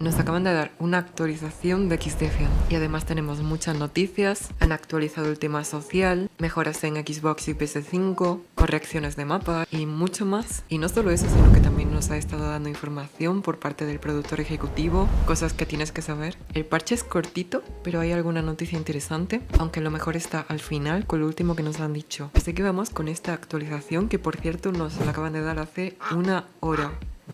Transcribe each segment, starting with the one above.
Nos acaban de dar una actualización de XDefiant y además tenemos muchas noticias. Han actualizado el tema social, mejoras en Xbox y PS5, correcciones de mapa y mucho más. Y no solo eso, sino que también nos ha estado dando información por parte del productor ejecutivo, cosas que tienes que saber. El parche es cortito, pero hay alguna noticia interesante, aunque lo mejor está al final con lo último que nos han dicho. Así que vamos con esta actualización que por cierto nos la acaban de dar hace una hora.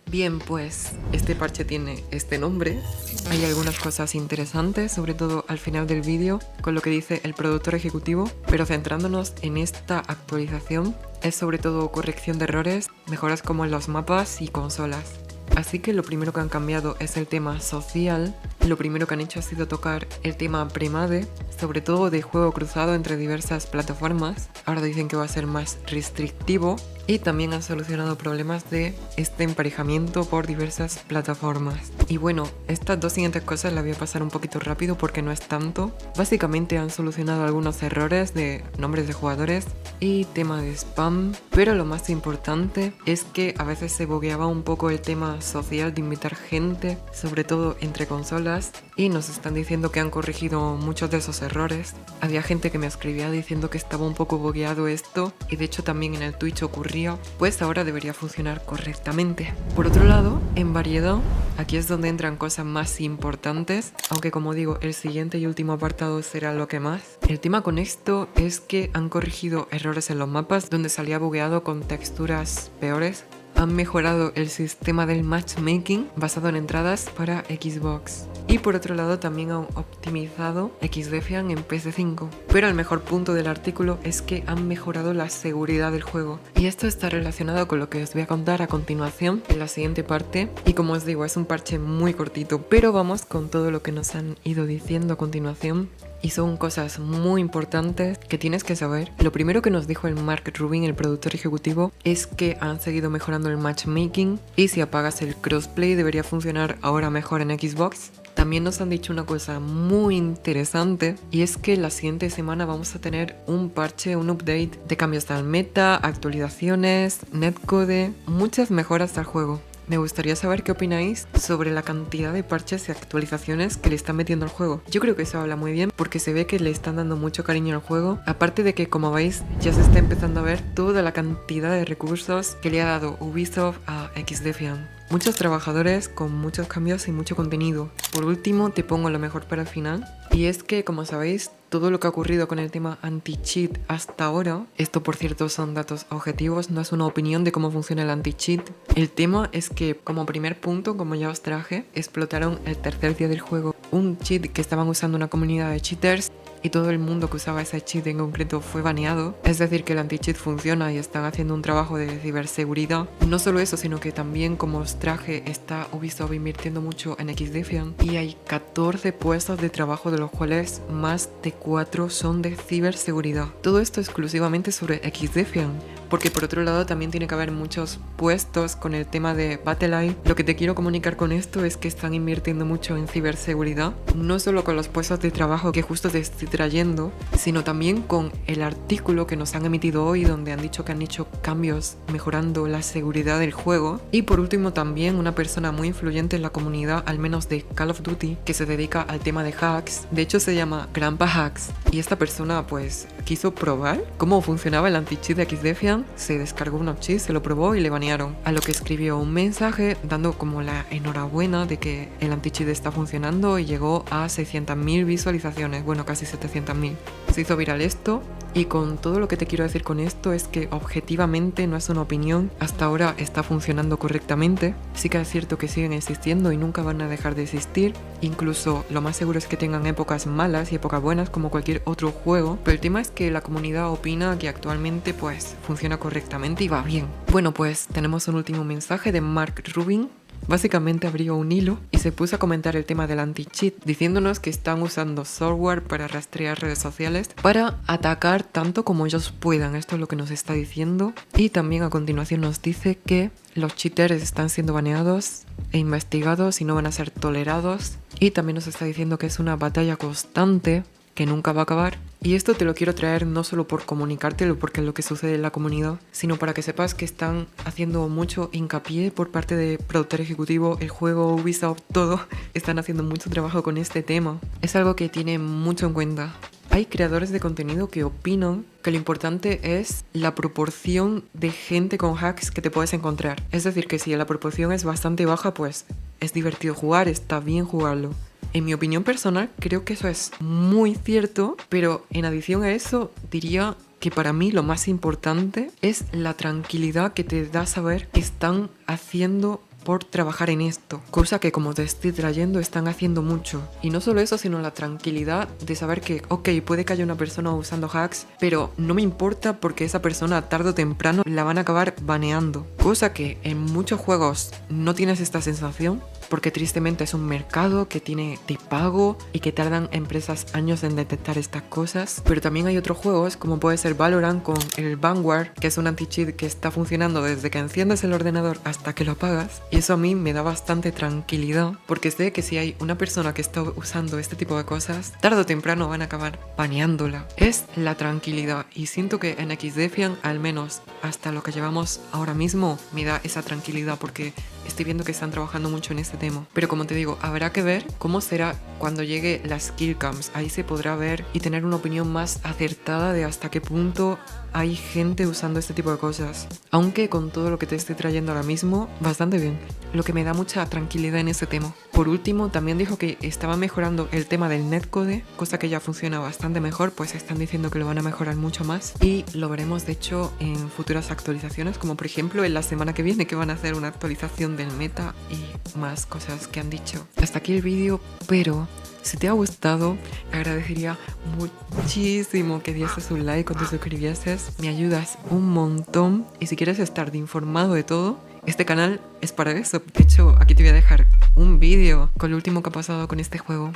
Bien, pues este parche tiene este nombre. Hay algunas cosas interesantes, sobre todo al final del vídeo, con lo que dice el productor ejecutivo, pero centrándonos en esta actualización, es sobre todo corrección de errores, mejoras como en los mapas y consolas. Así que lo primero que han cambiado es el tema social. Lo primero que han hecho ha sido tocar el tema Premade, sobre todo de juego cruzado entre diversas plataformas. Ahora dicen que va a ser más restrictivo. Y también han solucionado problemas de este emparejamiento por diversas plataformas. Y bueno, estas dos siguientes cosas las voy a pasar un poquito rápido porque no es tanto. Básicamente han solucionado algunos errores de nombres de jugadores y tema de spam. Pero lo más importante es que a veces se bogueaba un poco el tema social de invitar gente, sobre todo entre consolas. Y nos están diciendo que han corregido muchos de esos errores. Había gente que me escribía diciendo que estaba un poco bogueado esto. Y de hecho también en el Twitch ocurría. Pues ahora debería funcionar correctamente. Por otro lado, en variedad, aquí es donde entran cosas más importantes, aunque como digo, el siguiente y último apartado será lo que más. El tema con esto es que han corregido errores en los mapas donde salía bugueado con texturas peores. Han mejorado el sistema del matchmaking basado en entradas para Xbox. Y por otro lado también han optimizado XDefiant en PS5. Pero el mejor punto del artículo es que han mejorado la seguridad del juego. Y esto está relacionado con lo que os voy a contar a continuación en la siguiente parte. Y como os digo, es un parche muy cortito, pero vamos con todo lo que nos han ido diciendo a continuación. Y son cosas muy importantes que tienes que saber. Lo primero que nos dijo el Mark Rubin, el productor ejecutivo, es que han seguido mejorando el matchmaking y si apagas el crossplay debería funcionar ahora mejor en Xbox. También nos han dicho una cosa muy interesante y es que la siguiente semana vamos a tener un parche, un update de cambios al meta, actualizaciones, netcode, muchas mejoras al juego. Me gustaría saber qué opináis sobre la cantidad de parches y actualizaciones que le están metiendo al juego. Yo creo que eso habla muy bien porque se ve que le están dando mucho cariño al juego. Aparte de que, como veis, ya se está empezando a ver toda la cantidad de recursos que le ha dado Ubisoft a XDefiant. Muchos trabajadores con muchos cambios y mucho contenido. Por último, te pongo lo mejor para el final. Y es que, como sabéis, todo lo que ha ocurrido con el tema anti-cheat hasta ahora, esto por cierto son datos objetivos, no es una opinión de cómo funciona el anti-cheat. El tema es que, como primer punto, como ya os traje, explotaron el tercer día del juego un cheat que estaban usando una comunidad de cheaters y todo el mundo que usaba ese cheat en concreto fue baneado. Es decir, que el anti-cheat funciona y están haciendo un trabajo de ciberseguridad. No solo eso, sino que también, como os traje, está Ubisoft invirtiendo mucho en XDefiant y hay 14 puestos de trabajo de los cuales más de 4 son de ciberseguridad. Todo esto exclusivamente sobre XDefiant, porque por otro lado también tiene que haber muchos puestos con el tema de BattlEye. Lo que te quiero comunicar con esto es que están invirtiendo mucho en ciberseguridad, no solo con los puestos de trabajo que justo te estoy trayendo, sino también con el artículo que nos han emitido hoy donde han dicho que han hecho cambios mejorando la seguridad del juego. Y por último también una persona muy influyente en la comunidad, al menos de Call of Duty, que se dedica al tema de hacks. De hecho se llama Grandpa Hacks y esta persona pues quiso probar cómo funcionaba el anti-cheat de XDefiant, se descargó un cheat, se lo probó y le banearon, a lo que escribió un mensaje dando como la enhorabuena de que el anti-cheat está funcionando y llegó a 600.000 visualizaciones, bueno, casi 700.000. Se hizo viral esto y con todo lo que te quiero decir con esto es que objetivamente no es una opinión, hasta ahora está funcionando correctamente. Sí que es cierto que siguen existiendo y nunca van a dejar de existir, incluso lo más seguro es que tengan épocas malas y épocas buenas como cualquier otro juego, pero el tema es que la comunidad opina que actualmente pues funciona correctamente y va bien. Bueno, pues tenemos un último mensaje de Mark Rubin. Básicamente abrió un hilo y se puso a comentar el tema del anti-cheat, diciéndonos que están usando software para rastrear redes sociales para atacar tanto como ellos puedan. Esto es lo que nos está diciendo. Y también a continuación nos dice que los cheaters están siendo baneados e investigados y no van a ser tolerados. Y también nos está diciendo que es una batalla constante que nunca va a acabar Y esto te lo quiero traer no solo por comunicártelo porque es lo que sucede en la comunidad, sino para que sepas que están haciendo mucho hincapié por parte de productor ejecutivo, el juego, Ubisoft, todo. Están haciendo mucho trabajo con este tema. Es algo que tiene mucho en cuenta. Hay creadores de contenido que opinan que lo importante es la proporción de gente con hacks que te puedes encontrar. Es decir, que si la proporción es bastante baja, pues es divertido jugar, está bien jugarlo. En mi opinión personal, creo que eso es muy cierto, pero en adición a eso, diría que para mí lo más importante es la tranquilidad que te da saber que están haciendo por trabajar en esto, cosa que como te estoy trayendo están haciendo mucho. Y no solo eso, sino la tranquilidad de saber que, ok, puede que haya una persona usando hacks, pero no me importa porque esa persona tarde o temprano la van a acabar baneando, cosa que en muchos juegos no tienes esta sensación, porque tristemente es un mercado que tiene de pago y que tardan empresas años en detectar estas cosas. Pero también hay otros juegos, como puede ser Valorant con el Vanguard, que es un anti-cheat que está funcionando desde que enciendes el ordenador hasta que lo apagas. Y eso a mí me da bastante tranquilidad, porque sé que si hay una persona que está usando este tipo de cosas, tarde o temprano van a acabar baneándola. Es la tranquilidad, y siento que en XDefiant, al menos hasta lo que llevamos ahora mismo, me da esa tranquilidad porque estoy viendo que están trabajando mucho en este tema. Pero como te digo, habrá que ver cómo será cuando llegue las killcams. Ahí se podrá ver y tener una opinión más acertada de hasta qué punto hay gente usando este tipo de cosas. Aunque con todo lo que te estoy trayendo ahora mismo, bastante bien. Lo que me da mucha tranquilidad en ese tema. Por último, también dijo que estaba mejorando el tema del netcode, cosa que ya funciona bastante mejor, pues están diciendo que lo van a mejorar mucho más. Y lo veremos de hecho en futuras actualizaciones, como por ejemplo en la semana que viene, que van a hacer una actualización del meta y más cosas que han dicho. Hasta aquí el vídeo, pero si te ha gustado, agradecería muchísimo que dieses un like o te suscribieses. Me ayudas un montón. Y si quieres estar informado de todo, este canal es para eso. De hecho, aquí te voy a dejar un vídeo con lo último que ha pasado con este juego.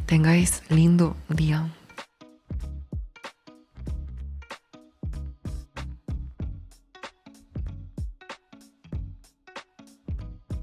Tengáis lindo día.